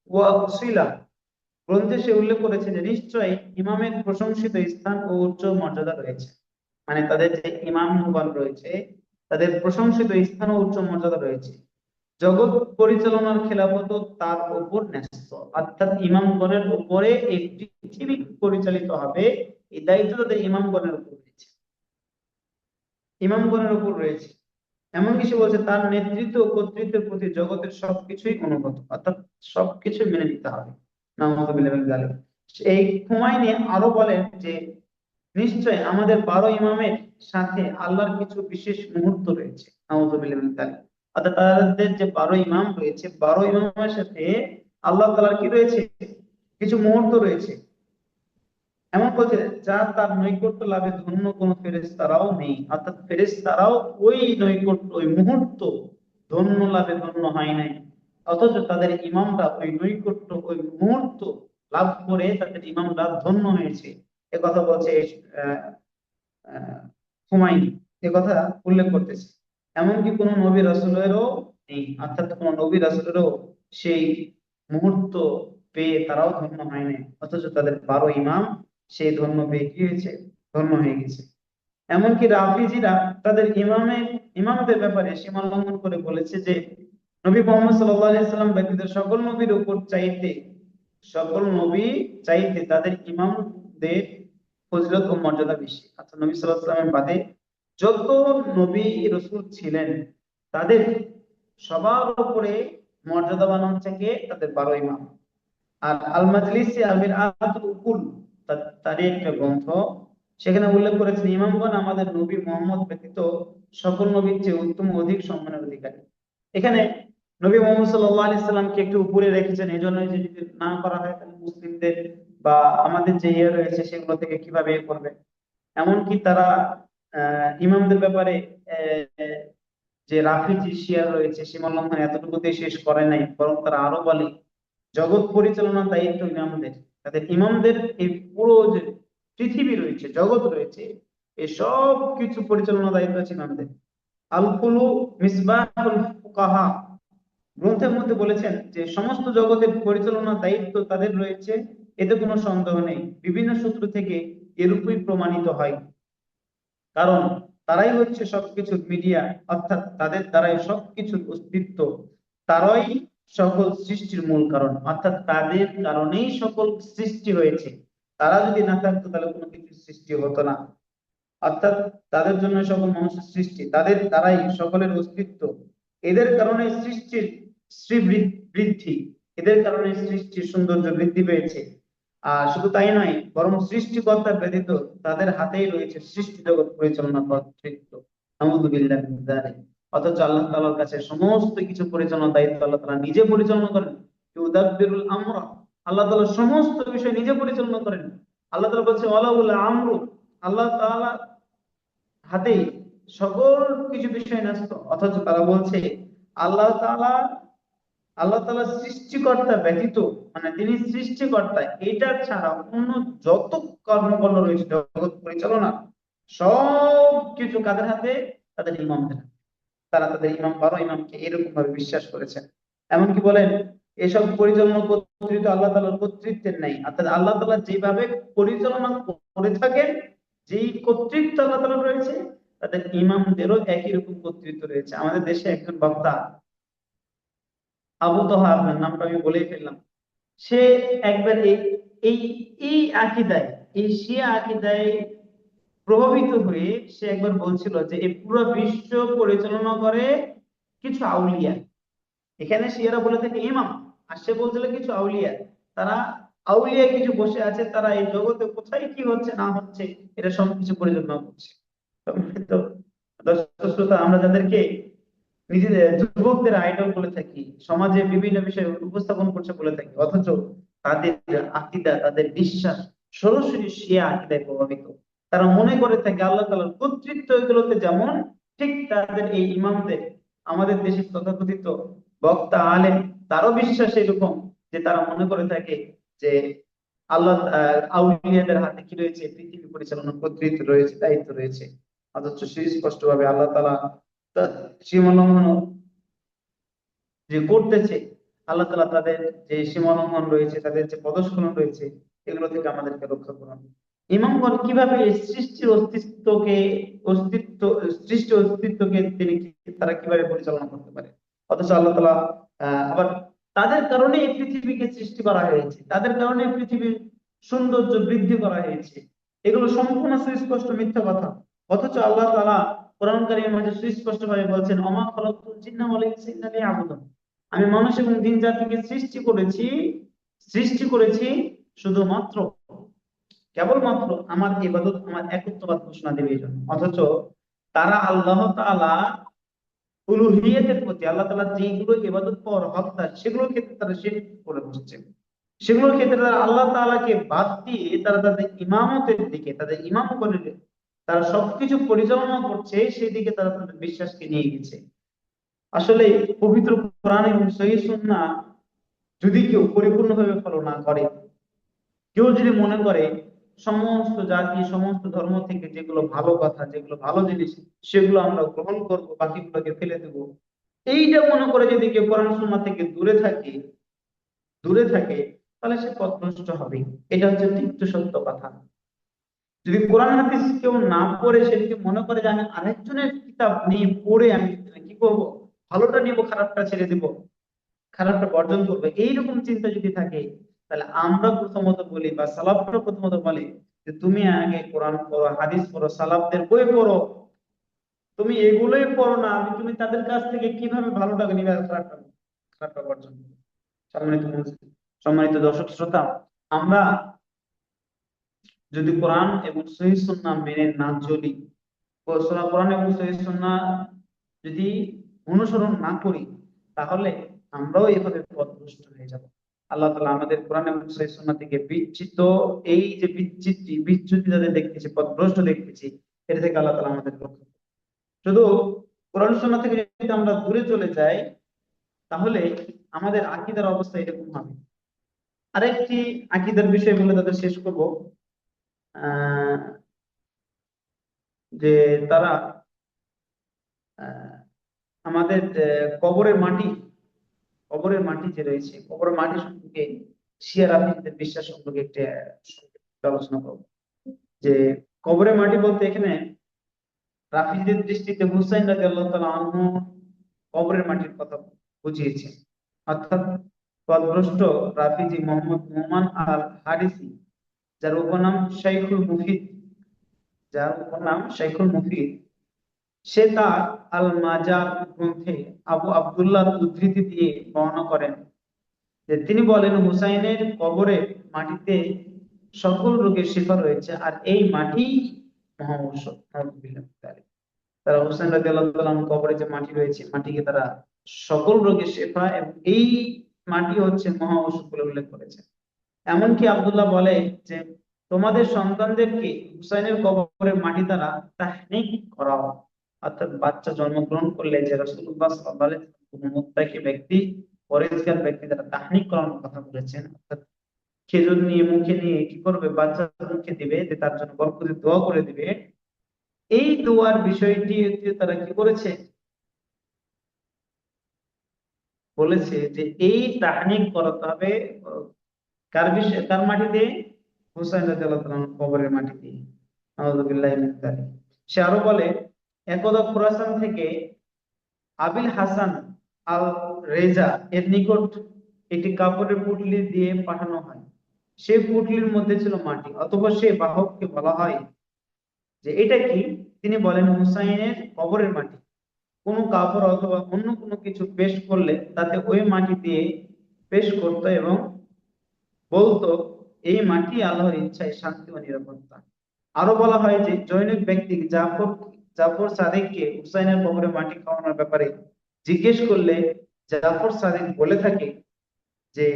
Speaker 2: ওয়াসিলা গ্রন্থে সে উল্লেখ করেছে যে নিশ্চয়ই ইমামের প্রশংসিত স্থান ও উচ্চ মর্যাদা রয়েছে। মানে তাদের যে ইমামগণ রয়েছে তাদের প্রশংসিত স্থান ও উচ্চ মর্যাদা রয়েছে। জগৎ পরিচালনার খেলাফত তার উপর ন্যস্ত, অর্থাৎ ইমামগণের উপরে এই পৃথিবী পরিচালিত হবে, এই দায়িত্ব তাদের ইমামগণের উপর রয়েছে, ইমামগণের উপর রয়েছে। এমনকি সে বলছে তার নেতৃত্ব ও কর্তৃত্বের প্রতি জগতের সবকিছুই অনুগত, অর্থাৎ সবকিছু মেনে নিতে হবে। নাউযুবিল্লাহ মিন যালিক। এই খুমাইনি আরো বলেন যে নিশ্চয় আমাদের 12 ইমামের সাথে আল্লাহর কিছু বিশেষ মুহূর্ত রয়েছে। নাউযুবিল্লাহ মিন যালিক। অর্থাৎ তাদের যে 12 ইমাম রয়েছে, 12 ইমামের সাথে আল্লাহ তাআলার কি রয়েছে, কিছু মুহূর্ত রয়েছে। এমন বলছে যা তার নৈকট্য লাভে ধন্য কোন ফেরেশতারাও নেই, অর্থাৎ ফেরেশতারাও ওই নৈকট্য ওই মুহূর্ত ধন্য লাভে ধন্য হয় নাই, অথচ তাদের ইমামরা ওই নৈকট্য ওই মুহূর্ত লাভ করে তাদের ইমামরা ধন্য হয়েছে। এ কথা বলছে আহ, আহ, হুমায়ুন, এ কথা উল্লেখ করতেছে। এমনকি কোন নবী রাসূলেরও নেই, অর্থাৎ কোন নবী রাসূলেরও সেই মুহূর্ত পেয়ে তারাও ধন্য হয় নাই, অথচ তাদের 12 ইমাম সেই ধন্য পেয়ে কি হয়েছে, ধন্য হয়ে গেছে। এমনকি রাফিজিরা তাদের ইমামদের ব্যাপারে সীমা লঙ্ঘন করে বলেছে যে নবী মুহাম্মদ সাল্লাল্লাহু আলাইহি সাল্লাম ব্যতীত সকল নবীর উপর চাইতে সকল নবী চাইতে তাদের ইমামদের ফজিলত ও মর্যাদা বেশি। অর্থাৎ নবী সাল্লাল্লাহু আলাইহি সাল্লামের বাদে যত নবী রাসূল ছিলেন তাদের সবার উপরে মর্যাদাবান হচ্ছে কে, তাদের 12 ইমাম। আর আল মাজলিসি আল মিরআতুল উকুল, তারই একটা গ্রন্থ, সেখানে উল্লেখ করেছেন ইমামগণ আমাদের নবী মুহাম্মদ ব্যতীত সকল নবীর চেয়ে উত্তম ও অধিক সম্মানের অধিকারী। এখানে নবী মুহাম্মদ সাল্লাল্লাহু আলাইহি সাল্লামকে একটু উপরে রেখেছেন, এই জন্য যে যদি না করা হয় তাহলে মুসলিমদের বা আমাদের যে ইয়ে রয়েছে সেগুলো থেকে কিভাবে এ করবে। এমনকি তারা ইমামদের ব্যাপারে আহ, যে রাফিজি শিয়া রয়েছে সীমা লঙ্ঘন এতটুকুতে শেষ করে নাই, বরং তারা আরো বলে জগৎ পরিচালনার দায়িত্ব ইমামদের। তাদের ইমামদের এই পুরো যে পৃথিবী রয়েছে, জগৎ রয়েছে, এই সব কিছু পরিচালনার দায়িত্ব আছে ইমামদের। আল কুলু মিসবাহুল ফুকাহা গ্রন্থের মধ্যে বলেছেন যে সমস্ত জগতের পরিচালনার দায়িত্ব তাদের রয়েছে, এতে কোনো সন্দেহ নেই। বিভিন্ন সূত্র থেকে এরূপই প্রমাণিত হয়, কারণ তারাই হচ্ছে সবকিছুর মিডিয়া, অর্থাৎ তাদের দ্বারাই সবকিছুর অস্তিত্ব, তারাই সকল সৃষ্টির মূল কারণ, অর্থাৎ তাদের কারণেই সকল সৃষ্টি হয়েছে। তারা যদি না থাকতো তাহলে কোনো কিছু সৃষ্টি হতো না। অর্থাৎ তাদের জন্য সকল মানুষের সৃষ্টি, তাদের দ্বারাই সকলের অস্তিত্ব, এদের কারণে সৃষ্টির বৃদ্ধি, এদের কারণে সৃষ্টির সৌন্দর্য বৃদ্ধি পেয়েছে। আর শুধু তাই নয়, বরং সৃষ্টিকর্তা ব্যতীত তাদের হাতেই রয়েছে সৃষ্টি জগৎ পরিচালনা কর্তৃত্ব। নাউযুবিল্লাহি মিন যালিক। অথচ আল্লাহ তাআলার কাছে সমস্ত কিছু পরিচালনার দায়িত্ব আল্লাহ তাআলা নিজে পরিচালনা করেন। ইউদাব্বিরুল আমরা, আল্লাহ তাআলা সমস্ত বিষয় নিজে পরিচালনা করেন। আল্লাহ তাআলা বলছে ওয়ালাউল আমরু, আল্লাহ তাআলা হাতেই সকল কিছু বিষয় ন্যস্ত, অথচ তারা বলছে আল্লাহ তাআলা আল্লাহ তাআলা সৃষ্টিকর্তা ব্যতীত, মানে তিনি সৃষ্টিকর্তা এটা ছাড়া অন্য যত কর্মকাণ্ড রয়েছে জগৎ পরিচালনা সব কিছু কাদের হাতে, তাদের ইমামদের হাতে। তারা তাদের ইমাম 12 ইমামকে এরকম ভাবে বিশ্বাস করেছেন। এমনকি বলেন এসব পরিচালনা কর্তৃত্ব আল্লাহ তাআলার কর্তৃত্বের নাই, অর্থাৎ আল্লাহ তাআলা যেভাবে পরিচালনা করে থাকেন, যেই কর্তৃত্ব আল্লাহ তাআলার রয়েছে, তাদের ইমামদেরও একই রকম কর্তৃত্ব রয়েছে। আমাদের দেশে একজন বক্তা, আবু তোহা, আপনার নামটা আমি বলেই ফেললাম, সে একবার এই এই আকীদায়, এই শিয়া আকীদায় প্রভাবিত হয়ে সে একবার বলছিল যে এই পুরো বিশ্ব পরিচালনা করে কিছু আউলিয়া। এখানে শিয়ারা বলে থাকে ইমাম, আর সে বলছিল কিছু আউলিয়া। তারা আউলিয়া কিছু বসে আছে, তারা এই জগতে কোথায় কি হচ্ছে না হচ্ছে এটা সবকিছু পরিচালনা করছে। তো দর্শক শ্রোতা, আমরা যাদেরকে নিজেদের যুবকদের আইডল বলে থাকি, সমাজে বিভিন্ন বিষয় উপস্থাপন করছে বলে থাকি, অথচ তাদের আকীদা, তাদের বিশ্বাস সরাসরি শিয়া আকীদায় প্রভাবিত। তারা মনে করে থাকে আল্লাহ তাআলার কর্তৃত্ব এগুলোতে যেমন, ঠিক তাদের এই ইমামদের, আমাদের দেশের তথাকথিত বক্তা আলেম, তারও বিশ্বাস এরকম, যে তারা মনে করে থাকে যে আল্লাহ আউলিয়াদের হাতে কি রয়েছে, পৃথিবী পরিচালনার কর্তৃত্ব রয়েছে, দায়িত্ব রয়েছে। অথচ সুস্পষ্ট ভাবে আল্লাহ তাআলা তার সীমা লঙ্ঘন যে করতেছে, আল্লাহ তাআলা তাদের যে সীমা লঙ্ঘন রয়েছে, তাদের যে পদস্খলন রয়েছে, এগুলো থেকে আমাদেরকে রক্ষা করুন। ইমামগণ কিভাবে এই সৃষ্টির অস্তিত্বকে, অস্তিত্ব সৃষ্টি অস্তিত্বকে তারা কিভাবে পরিচালনা করতে পারে, অথচ আল্লাহ তাআলা আবার তাদের কারণে এই পৃথিবীকে সৃষ্টি করা হয়েছে, তাদের কারণে পৃথিবীর সৌন্দর্য বৃদ্ধি করা হয়েছে, এগুলো সম্পূর্ণ সুস্পষ্ট মিথ্যা কথা। অথচ আল্লাহ তাআলা কোরআন কারীমের মধ্যে সুস্পষ্ট ভাবে বলছেন, অমা খালাকুল জিন্না ওয়াল ইনসা ইল্লা লিয়াবুদুন, আমি মানুষ এবং জিন জাতিকে সৃষ্টি করেছি শুধুমাত্র, কেবলমাত্র আমার ইবাদত, আমার একত্ববাদ ঘোষণা দেবে এই জন্য। অথচ তারা আল্লাহ তাআলা উলুহিয়তের প্রতি, আল্লাহ তাআলা যেগুলো ইবাদত করার হকদার, সেগুলোর ক্ষেত্রে তারা শিরক করে বসছে। সেগুলোর ক্ষেত্রে তারা আল্লাহ তাআলাকে বাদ দিয়ে তারা তাদের ইমামতের দিকে, তাদের ইমাম করে তারা সবকিছু পরিচালনা করছে, সেই দিকে তারা তাদের বিশ্বাসকে নিয়ে গেছে। আসলে পবিত্র কোরআন এবং সহিহ সুন্নাহ যদি কেউ পরিপূর্ণভাবে ফলো না করে, কেউ যদি মনে করে সমস্ত জাতি, সমস্ত ধর্ম থেকে যেগুলো ভালো কথা, যেগুলো ভালো জিনিস, সেগুলো আমরা গ্রহণ করব, বাকিগুলোকে ফেলে দেব, এইটা মনে করে যদি কেউ কোরআন সুন্নাহ থেকে দূরে থাকে, তাহলে সে পথভ্রষ্ট হবে। এটা হচ্ছে তিক্ত সত্য কথা। যদি কোরআন হাদিস কেউ না পড়ে, সে যদি মনে করে যে আমি আরেকজনের কিতাব নিয়ে পড়ে আমি কি করব, ভালোটা নিব খারাপটা ছেড়ে দিব, খারাপটা বর্জন করবে, এইরকম চিন্তা যদি থাকে, তাহলে আমরা প্রথমত বলি, বা সালাফরা প্রথমত বলে, যে তুমি আগে কোরআন পড়ো, হাদিস পড়ো, সালাফদের বই পড়ো। তুমি এগুলোই পড়ো না, তুমি তাদের কাছ থেকে কিভাবে ভালোটাকে নিবে আর খারাপটা বর্জন করবে। সম্মানিত সম্মানিত দর্শক শ্রোতা, আমরা যদি কোরআন এবং সহিহ সুন্নাহ মেনে না চলি, কোরআন এবং সহিহ সুন্নাহ যদি অনুসরণ না করি, তাহলে আমরাও এভাবে পথভ্রষ্ট হয়ে যাব। আল্লাহ তাআলা আমাদের কোরআন এবং সহিহ সুন্নাহ থেকে বিচ্যুত, এই যে বিচ্যুতি যাদের দেখতেছি, পথভ্রষ্ট দেখতেছি, এটা থেকে আল্লাহ তাআলা আমাদের রক্ষা করুন। শুধু কোরআন সুন্নাহ থেকে যদি আমরা দূরে চলে যাই, তাহলে আমাদের আকীদার অবস্থা এরকম হবে। আরেকটি আকীদার বিষয় বলে তাদের শেষ করব, আহ যে তারা আহ, আমাদের কবরের মাটি যে রয়েছে, কবরের মাটি সম্পর্কে শিয়া রাফিজিদের বিশ্বাস সম্পর্কে একটা সংক্ষিপ্ত আলোচনা করব। যে কবরের মাটি বলতে এখানে রাফিজিদের দৃষ্টিতে হুসাইন রাদিয়াল্লাহু তাআলা আনহু কবরের মাটির কথা বুঝিয়েছে। অর্থাৎ পথভ্রষ্ট রাফিজি মোহাম্মদ নোমান আল হারিসি, যার উপনাম শাইখুল মুফিদ, সে তার আল মাজার গ্রন্থে আবু আব্দুল্লাহর উদ্ধৃতি দিয়ে বর্ণনা করেন যে তিনি বলেন, হুসাইনের কবরের মাটিতে সকল রোগের শিফা রয়েছে, আর এই মাটি মহা ঔষধ। নাউযুবিল্লাহ মিন যালিক। তারা হুসাইন রাদিয়াল্লাহু তাআলা আনহুর কবরে যে মাটি রয়েছে, মাটিকে তারা সকল রোগের শিফা এবং এই মাটি হচ্ছে মহা ঔষধ বলে উল্লেখ করেছে। এমনকি আব্দুল্লাহ বলে যে তোমাদের সন্তানদেরকে হুসাইনের কবরের মাটি দ্বারা তাহনিক করাও, অর্থাৎ বাচ্চা জন্মগ্রহণ করলে যে রাসূলুল্লাহ সাল্লাল্লাহু আলাইহি ওয়াসাল্লাম মুত্তাকি ব্যক্তি, পরেজগার ব্যক্তি দ্বারা তাহনিক করানোর কথা বলেছেন। অর্থাৎ খেজুর নিয়ে মুখে নিয়ে কি করবে, বাচ্চা মুখে দিবে, যে তার জন্য বরকতের দোয়া করে দিবে। এই দোয়ার বিষয়টি তারা কি করেছে, বলেছে যে এই তাহনিক করাতে হবে কার বিষয়ে, কার মাটিতে? হুসাইন রাদিয়াল্লাহু তাআলা আনহুর কবরের মাটিতে। নাউযুবিল্লাহি মিন যালিক। সে আরো বলে, একদা খোরাসান থেকে আবিল হাসান আল রেজা এর নিকট একটি কাপড়ের পুঁটলি দিয়ে পাঠানো হয়। সেই পুঁটলির মধ্যে ছিল মাটি, অতঃপর সেই বাহককে বলা হয় যে এটা কি? তিনি বলেন, হুসাইনের কবরের মাটি। কোনো কাপড় অথবা অন্য কোনো কিছু পেশ করলে তাতে ওই মাটি দিয়ে পেশ করতো এবং বলতো, এই মাটি আল্লাহর ইচ্ছায় শান্তি ও নিরাপত্তা। আরো বলা হয় যে জনৈক ব্যক্তি জাফর জাফর সাদিককে হুসাইনের কবরে মাটি খাওয়ানোর ব্যাপারে জিজ্ঞেস করলে জাফর সাদিক বলে থাকে যে,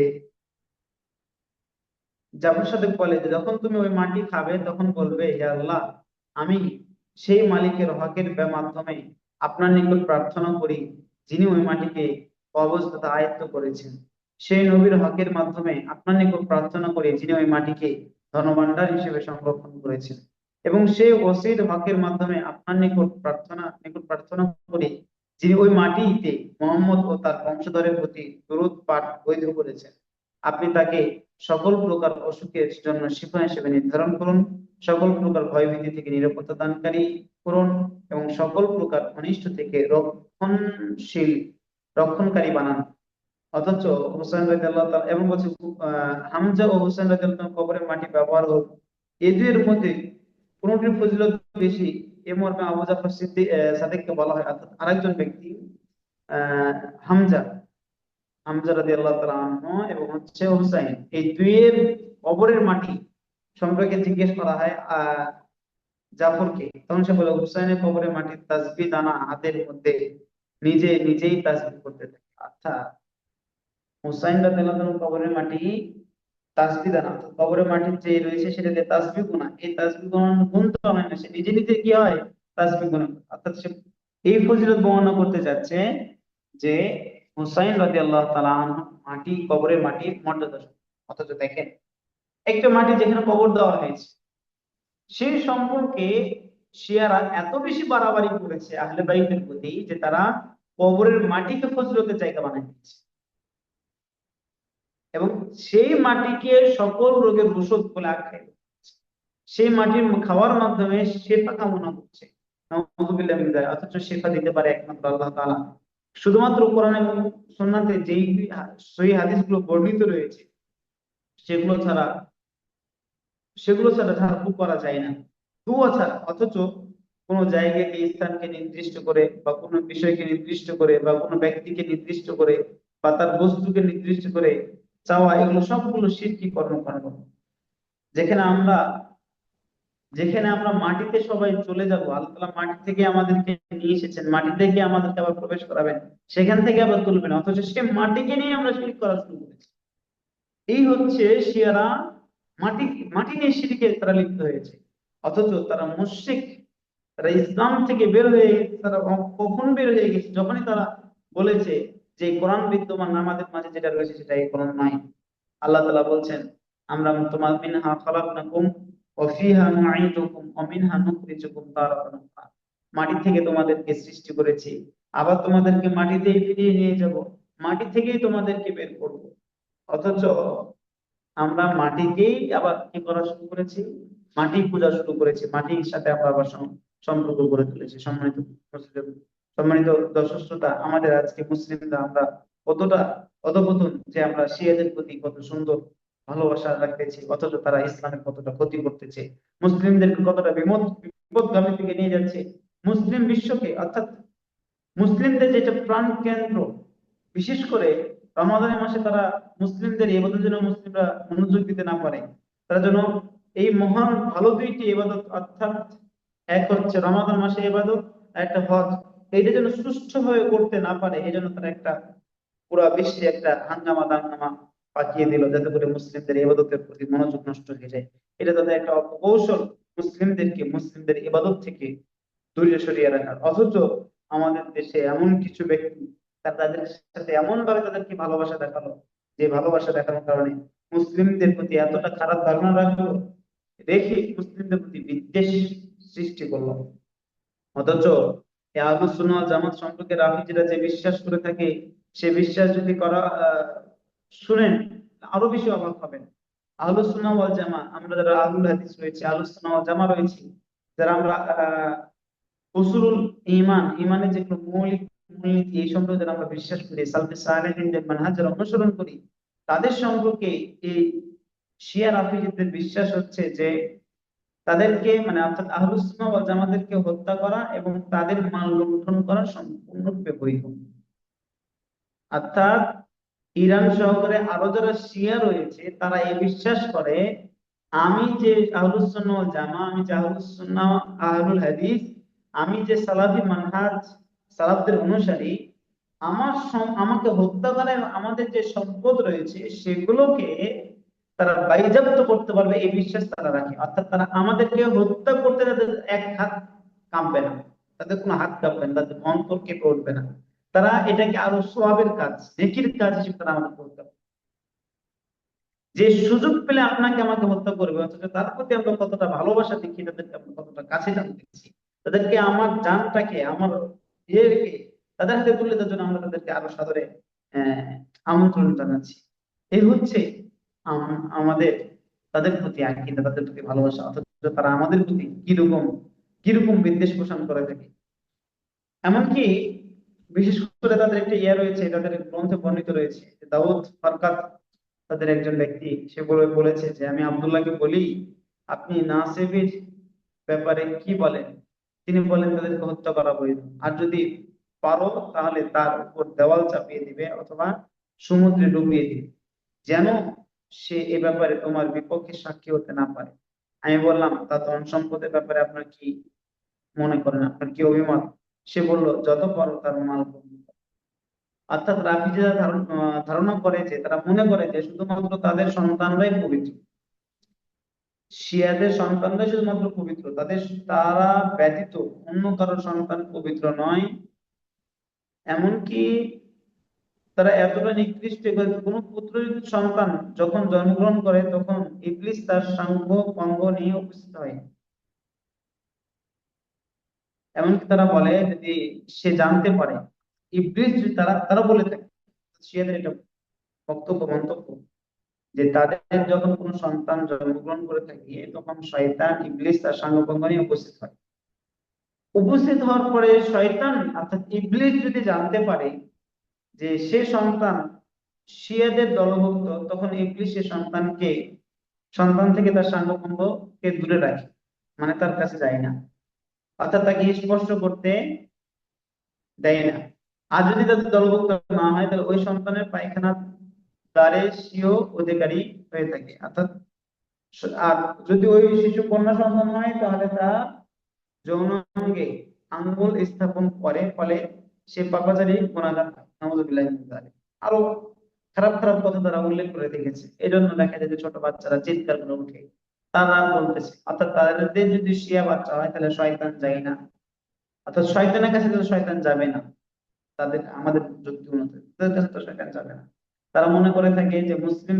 Speaker 2: জাফর সাদিক বলে যে যখন তুমি ওই মাটি খাবে তখন বলবে, হে আল্লাহ, আমি সেই মালিকের হকের মাধ্যমে আপনার নিকট প্রার্থনা করি যিনি ওই মাটিকে কবজ তথা আয়ত্ত করেছেন। সেই নবীর হকের মাধ্যমে আপনার নিকট প্রার্থনা করি যিনি ওই মাটিকে ধনভাণ্ডার হিসেবে সংরক্ষণ করেছেন। এবং সেই ওসির হকের মাধ্যমে আপনার নিকট প্রার্থনা করি যিনি ওই মাটিতে মোহাম্মদ ও তার বংশধরের প্রতি দরুদ পাঠ বৈধ করেছেন। আপনি তাকে সকল প্রকার অসুখের জন্য শিফা হিসেবে নির্ধারণ করুন, সকল প্রকার ভয়ভীতি থেকে নিরাপত্তা দানকারী করুন, এবং সকল প্রকার অনিষ্ট থেকে রক্ষণকারী বানান। অথচ হুসাইন রাদিয়াল্লাহু তাআলা এবং বলছে, হামজা ও হুসাইন রাদিয়াল্লাহু তাআলা কবরের মাটি ব্যবহার হোক, এদের মধ্যে কোনটির ফজিলত বেশি? এ মর্মে আবু জাফর সাদিককে বলা হয়, অর্থাৎ আরেকজন ব্যক্তি আহ হামজা হামজা রাদিয়াল্লাহু তাআলা আনহু এবং হচ্ছে হুসাইন, এই দুইয়ের কবরের মাটি সম্পর্কে জিজ্ঞেস করা হয় জাফরকে। তখন সে বলে, হুসাইনের কবরের মাটির তাসবিহ দানা হাতের মধ্যে নিজে নিজেই তাসবিহ করতে থাকে। অর্থাৎ হুসাইন রাদিয়াল্লাহু তাআলার কবরের মাটি তাসবিহ দানা, অর্থাৎ কবরের মাটির যে রয়েছে সেটাতে তাসবিহ গুণা, এই তাসবিহ গুনতে হয় না, সে নিজে নিজে কি হয়? তাসবিহ গুণা। অর্থাৎ সে এই ফজিলত বর্ণনা করতে যাচ্ছে যে হুসাইন রাদিয়াল্লাহু তাআলা আনহু মাটি, কবরের মাটির মর্যাদা সম্পর্কে। অথচ দেখেন, একটা মাটি যেখানে কবর দেওয়া হয়েছে সেই সম্পর্কে শিয়ারা এত বেশি বাড়াবাড়ি করেছে আহলে বাইতের প্রতি যে তারা কবরের মাটিকে ফজিলতের জায়গা বানিয়ে দিয়েছে এবং সেই মাটিকে সকল রোগের ঔষধ বলে আখ্যায়িত করেছে। সেই মাটির খাওয়ার মাধ্যমে শেফা কামনা করছে। নাউযুবিল্লাহি মিন যালিক। অথচ শেফা দিতে পারে একমাত্র আল্লাহ তাআলা। শুধুমাত্র কোরআন এবং সুন্নাতে যেই সহিহ হাদিসগুলো বর্ণিত রয়েছে সেগুলো ছাড়া সেগুলো ছাড়া ঝাড়ফুঁক করা যায় না, দুয়া ছাড়া। অথচ কোন জায়গাকে, স্থানকে নির্দিষ্ট করে বা কোনো বিষয়কে নির্দিষ্ট করে বা কোনো ব্যক্তিকে নির্দিষ্ট করে বা তার বস্তুকে নির্দিষ্ট করে চাওয়া, এগুলো সবগুলো শিরকি কর্মকাণ্ড। যেখানে আমরা যেখানে আমরা মাটিতে সবাই চলে যাব, আল্লাহ তাআলা মাটি থেকে আমাদেরকে নিয়ে এসেছেন, মাটি থেকে আমাদেরকে আবার প্রবেশ করাবেন, সেখান থেকে আবার তুলবেন, অথচ সে মাটিকে নিয়ে আমরা শিরক করা শুরু করেছি। এই হচ্ছে শিয়ারা, মাটি মাটি নিয়ে শিরকে তারা লিপ্ত হয়েছে। অথচ তারা মুশরিক, তারা ইসলাম থেকে বের হয়ে গেছে। তারা কখন বের হয়ে গেছে? যখনই তারা বলেছে যে কোরআন বিদ্যমান আমাদের মাঝে যেটা রয়েছে সেটা এই কোরআন নয়। আল্লাহ তাআলা বলছেন, আমরা তোমার মিনহা খালাকনাকুম ওয়া ফিহা নুঈদুকুম ওয়া মিনহা নুখরিজুকুম তারাতান উখরা। মাটি থেকে তোমাদেরকে সৃষ্টি করেছি, আবার তোমাদেরকে মাটিতেই ফিরিয়ে নিয়ে যাব, মাটি থেকেই তোমাদেরকে বের করব। অথচ আমরা মাটিকেই আবার কি করা শুরু করেছি? মাটি পূজা শুরু করেছি, মাটির সাথে আমরা আবার সম্পর্ক গড়ে তুলেছি। সম্মানিত দর্শক শ্রোতা, আমাদের আজকে মুসলিমরা আমরা কতটা অধপতন যে আমরা শিয়াদের প্রতি কত সুন্দর ভালোবাসা রাখতেছি, অথচ তারা ইসলামের কতটা ক্ষতি করতেছে, মুসলিমদেরকে কতটা বিপদগামী থেকে নিয়ে যাচ্ছে। মুসলিম বিশ্বকে, অর্থাৎ মুসলিমদের যেটা প্রাণ কেন্দ্র, বিশেষ করে রমাদানের মাসে তারা মুসলিমদের ইবাদত যেন মুসলিমরা মনোযোগ দিতে না পারে। তারা যেন এই মহান ভালো দুইটি ইবাদত, অর্থাৎ এক হচ্ছে রমাদান মাসে ইবাদত, আর একটা হজ, এইটা যেন সুষ্ঠুভাবে করতে না পারে, এই জন্য তারা একটা পুরা বিশ্বে একটা হাঙ্গামা দাঙ্গামা পাকিয়ে দিল, যাতে করে মুসলিমদের ইবাদতের প্রতি মনোযোগ নষ্ট হয়ে যায়। এটা তাদের একটা অপকৌশল, মুসলিমদের ইবাদত থেকে দূরে সরিয়ে রাখার। অথচ আমাদের দেশে এমন কিছু ব্যক্তি তাদের সাথে এমন ভাবে তাদেরকে ভালোবাসা দেখালো, যে ভালোবাসা দেখানোর কারণে মুসলিমদের প্রতি এতটা খারাপ ধারণা রাখলো, রেখে মুসলিমদের প্রতি বিদ্বেষ সৃষ্টি করলো। অথচ এই আহলুস সুন্নাহ ওয়াল জামাত সম্পর্কে রাফিজিরা যে বিশ্বাস করে থাকে সে বিশ্বাস যদি করা শুনেন আরো বেশি অবাক হবেন। আহলুস সুন্নাহ ওয়াল জামা, আমরা যারা আহলুল হাদিস রয়েছে, আহলুস সুন্নাহ ওয়াল জামা রয়েছে, যারা আমরা উসুলুল ঈমান, ঈমানের যেগুলো মৌলিক মূলনীতি এই সম্পর্কে যারা আমরা বিশ্বাস করি, সালফে সালেহিনদের মানহাজ যারা অনুসরণ করি, তাদের সম্পর্কে এই শিয়া রাফিজিদের বিশ্বাস হচ্ছে যে তাদেরকে মানে অর্থাৎ আহলুস সুন্নাহ ওয়াল জামাতেরকে হত্যা করা এবং তাদের মাল লুণ্ঠন করা সম্পূর্ণরূপে বৈধ। অর্থাৎ ইরান সহকারে আরো যারা শিয়া রয়েছে তারা এই বিশ্বাস করে আমি যে আহলুস সুন্নাহ ওয়াল জামা, আমি যে আহলুস সুন্নাহ আহলুল হাদিস, আমি যে সালাফি মানহাজ সালাফদের অনুসারী, আমাকে হত্যা করে আমাদের যে সম্পদ রয়েছে সেগুলোকে তারা বাজেয়াপ্ত করতে পারবে এই বিশ্বাস তারা রাখে। অর্থাৎ তারা আমাদেরকে হত্যা করতে তাদের এক হাত কাঁপবে না, তাদের কোনো হাত কাঁপবে না, তাদের অন্তর কেঁপে উঠবে না। তারা এটাকে আরো সওয়াবের কাজ, নেকির কাজ হিসেবে তারা আমাদের করতে পারে। যে সুযোগ পেলে আপনাকে আমাকে হত্যা করবে, অথচ তার প্রতি আমরা কতটা ভালোবাসা দেখি, তাদেরকে আমরা কতটা কাছে টানতেছি, তাদেরকে আমার জানটাকে আমার ইয়েকে তাদের হাতে তুলে দেওয়ার জন্য আমরা তাদেরকে আরো সাদরে আহ আমন্ত্রণ জানাচ্ছি। এই হচ্ছে আমাদের তাদের প্রতি আকীদা, তাদের প্রতি ভালোবাসা। অথচ তারা আমাদের প্রতি কিরকম কিরকম বিদ্বেষ পোষণ করে থাকে। এমনকি বিশেষ করে তাদের একটা ইয়ে রয়েছে, তাদের গ্রন্থে বর্ণিত রয়েছে যে দাউদ ফারকাত তাদের একজন ব্যক্তি, সে বলেছে যে আমি আব্দুল্লাহকে বলি আপনি নাসেবের ব্যাপারে কি বলেন? তিনি বলেন তাদেরকে হত্যা করা বৈধ, আর যদি পারো তাহলে তার উপর দেওয়াল চাপিয়ে দিবে অথবা সমুদ্রে ডুবিয়ে দিবে, যেন সে এ ব্যাপারে তোমার বিপক্ষে সাক্ষী হতে না পারে। আমি বললাম তা ধন সম্পদের ব্যাপারে আপনার কি মনে করেন, আপনার কি অভিমত? সে বলল যত পারো তার মাল গ্রহণ করো। অর্থাৎ রাফিজিরা ধারণা করে যে, তারা মনে করে যে শুধুমাত্র তাদের সন্তানরাই পবিত্র, শিয়াদের সন্তানরাই শুধুমাত্র পবিত্র, তারা ব্যতীত অন্য কারো সন্তান পবিত্র নয়। এমনকি তারা এতটা নিকৃষ্ট যে কোনো পুত্র সন্তান যখন জন্মগ্রহণ করে তখন ইবলিস তার সাঙ্গ পাঙ্গ নিয়ে উপস্থিত হয়। এমনকি তারা বলে যদি সে জানতে পারে, ইবলিস তারা তারা বলে থাকে, শিয়াদের এটা বক্তব্য মন্তব্য, যে তাদের যখন কোনো সন্তান জন্মগ্রহণ করে থাকে তখন শয়তান ইবলিস তার সাঙ্গপাঙ্গ নিয়ে উপস্থিত হয়। উপস্থিত হওয়ার পরে শয়তান অর্থাৎ ইবলিস যদি জানতে পারে যে সে সন্তান শিয়াদের দলভুক্ত, তখন ইবলিস সে সন্তান থেকে তার সাঙ্গপাঙ্গকে দূরে রাখে, মানে তার কাছে যায় না, অর্থাৎ তাকে স্পর্শ করতে দেয় না। আর যদি তাদের দলভুক্ত না হয় তাহলে ওই সন্তানের পায়খানা দ্বারে স্বীয় অধিকারী হয়ে থাকে। অর্থাৎ আর যদি ওই শিশু কন্যা সন্তান হয় তাহলে তা যৌনাঙ্গে আঙ্গুল স্থাপন করে, ফলে সে পাপাচারী গুনাহগার হয়। নাউযুবিল্লাহি মিন যালিক। আরো খারাপ খারাপ কথা তারা উল্লেখ করে রেখেছে। এই জন্য দেখা যায় যে ছোট বাচ্চারা চিৎকার করে উঠে, তারা বলতেছে অর্থাৎ তাদের যদি শিয়া বাচ্চা হয় তাহলে শয়তান যায় না, অর্থাৎ শয়তানের কাছে তো শয়তান যাবে না। তাদের আমাদের যুক্তি অনুযায়ী তাদের কাছে তো শয়তান যাবে না। তারা মনে করে থাকে যে মুসলিম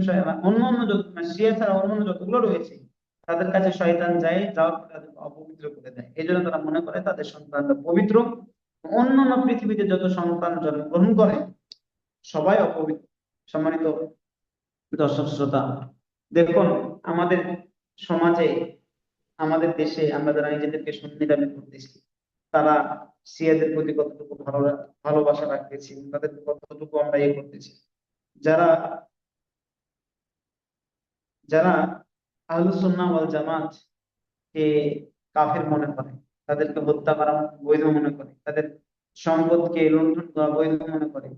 Speaker 2: অন্য অন্য যত মানে শিয়া ছাড়া অন্য অন্য যতগুলো রয়েছে তাদের কাছে শয়তান যায়, যাওয়ার পরে তাদেরকে অপবিত্র করে দেয়। এই জন্য তারা মনে করে তাদের সন্তানরা পবিত্র। অন্যান্য পৃথিবীতে যত সন্তান জন্মগ্রহণ করে সবাই অপবিত্র। সম্মানিত দর্শক শ্রোতা, দেখুন আমাদের সমাজে, আমাদের দেশে আমরা যারা নিজেদেরকে সুন্নি দাবি করতেছি, তারা শিয়াদের প্রতি কতটুকু ভালোবাসা রাখতেছি, তাদের কতটুকু আমরা ইয়ে করতেছি। যারা যারা আহলুস সুন্নাহ ওয়াল জামাত কে কাফের মনে করে, তাদেরকে হত্যা করা বৈধ মনে করে, তাদের সম্পদকে লুণ্ঠন করা বৈধ মনে করে,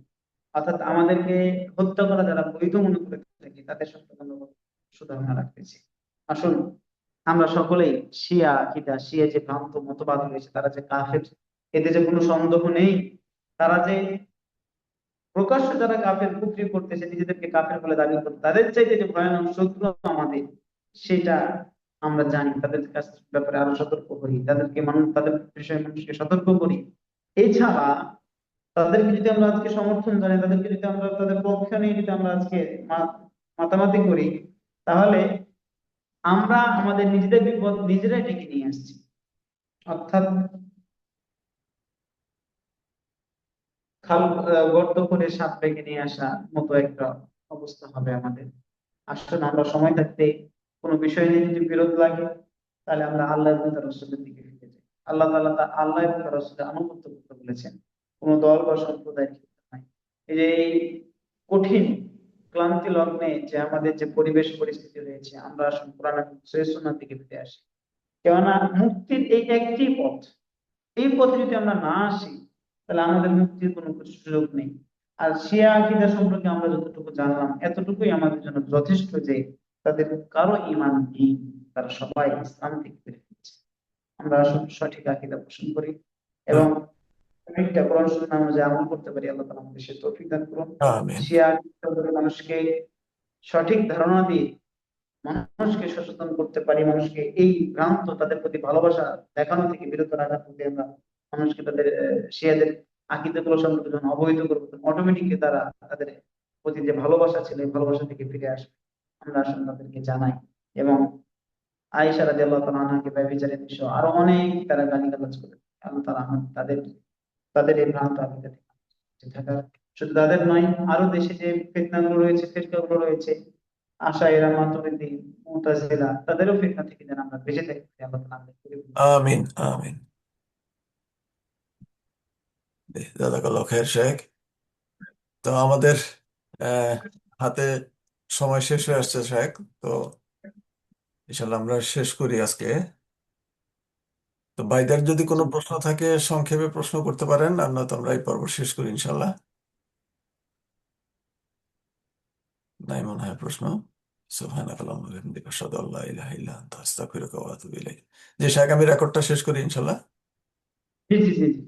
Speaker 2: অর্থাৎ আমাদেরকে হত্যা করা যারা বৈধ মনে করে থাকে, তাদের সম্পর্কে আমরা সুধারণা রাখতেছি। আসুন আমরা সকলেই শিয়া আকিদা, শিয়া যে ভ্রান্ত মতবাদ রয়েছে, তারা যে কাফের, এতে যে কোনো সন্দেহ নেই। তারা যে প্রকাশ্য যারা কাফের কুফরি করতেছে, নিজেদেরকে কাফের বলে দাবি করে, তাদের চাইতে যে ভয়ানক শত্রু আমাদের, সেটা আমরা জানি। তাদের কাছ ব্যাপারে আরো সতর্ক করি, তাদেরকে তাদের বিষয়ে মানুষকে সতর্ক করি। এছাড়া তাদেরকে যদি আমরা আজকে সমর্থন জানাই, তাদেরকে যদি আমরা তাদের পক্ষে নিয়ে যদি আমরা আজকে মাতামাতি করি, তাহলে আমরা আমাদের নিজেদের বিপদ নিজেরাই ডেকে নিয়ে আসছি। অর্থাৎ খাল গর্ত করে সাপ ডেকে নিয়ে আসা মতো একটা অবস্থা হবে আমাদের। আসলে আমরা সময় থাকতে কোনো বিষয় নিয়ে যদি বিরোধ লাগে, তাহলে আমরা আল্লাহ এবং তার রাসূলের দিকে ফিরে যাই। আল্লাহ তাআলা আল্লাহ এবং তার রাসূলের আনুগত্য করতে বলেছেন, কোনো দল বা সম্প্রদায়ের ক্ষেত্রে নয়। এই যে এই কঠিন ক্লান্তি লগ্নে যে আমাদের যে পরিবেশ পরিস্থিতি রয়েছে, আমরা আসলে কোরআন এবং সহিহ সুন্নাহর দিকে ফিরে আসি। কেননা মুক্তির এই একটি পথ, এই পথে যদি আমরা না আসি, তাহলে আমাদের মুক্তির কোনো সুযোগ নেই। আর শিয়া আকীদা সম্পর্কে আমরা যতটুকু জানলাম, এতটুকুই আমাদের জন্য যথেষ্ট যে তাদের কারো ঈমান নেই, তারা সবাই ইসলাম থেকে বের হয়েছে। আমরা আসলে সঠিক আকীদা পোষণ করি এবং সঠিকটা কোরআন সুন্নাহ অনুযায়ী আমল করতে পারি। আল্লাহ তাআলা আমাদের সে তৌফিক দান করুন।
Speaker 1: আমিন।
Speaker 2: শিয়া আকীদা করে মানুষকে সঠিক ধারণা দিয়ে মানুষকে সচেতন করতে পারি, মানুষকে এই ভ্রান্ত তাদের প্রতি ভালোবাসা দেখানো থেকে বিরত রাখার প্রতি আমরা মানুষকে তাদের শিয়াদের আকীদাগুলো সম্পর্কে যখন অবহিত করবো, অটোমেটিকলি তারা তাদের প্রতি যে ভালোবাসা ছিল এই ভালোবাসা থেকে ফিরে আসবে। আমরা আসলে তাদেরকে জানাই এবং আয়েশা রাদিয়াল্লাহু তাআলা আনহাকে ব্যভিচারের বিষয় আরো অনেক তারা গালিগালাজ করে। কারণ তারা তাদের তাদের এই ভ্রান্ত আকীদা থেকে বেঁচে থাকার, শুধু তাদের নয়, আরো দেশে যে ফিতনাগুলো রয়েছে, ফিরকাগুলো রয়েছে, আশায়েরা, মাতুরিদি, মুতাজিলা, তাদেরও ফিতনা থেকে যেন আমরা বেঁচে থাকতে পারি। আল্লাহ তাআলা আমাদের পরিপূর্ণ তৌফিক
Speaker 1: আমিন।
Speaker 2: দান করুন।
Speaker 1: আমিন। জাযাকাল্লাহ খের শেখ। তো আমাদের আহ, হাতে সময় শেষ হয়ে আসছে শেখ। তো ইনশাল্লাহ আমরা শেষ করি আজকে। তো ভাইদের যদি কোনো
Speaker 2: জি।
Speaker 1: প্রশ্ন থাকে সংক্ষেপে প্রশ্ন করতে পারেন, আর নয়তো আমরা এই পর্ব শেষ করি ইনশাল্লাহ। নাই মনে হয় প্রশ্ন। সুবহানাকা আল্লাহুম্মা ওয়া বিহামদিকা আশহাদু আল্লা ইলাহা ইল্লা আনতা আস্তাগফিরুকা ওয়া আতুবু ইলাইক। যে শেখ, আমি রেকর্ডটা শেষ করি ইনশাল্লাহ।
Speaker 2: জি জি জি জি।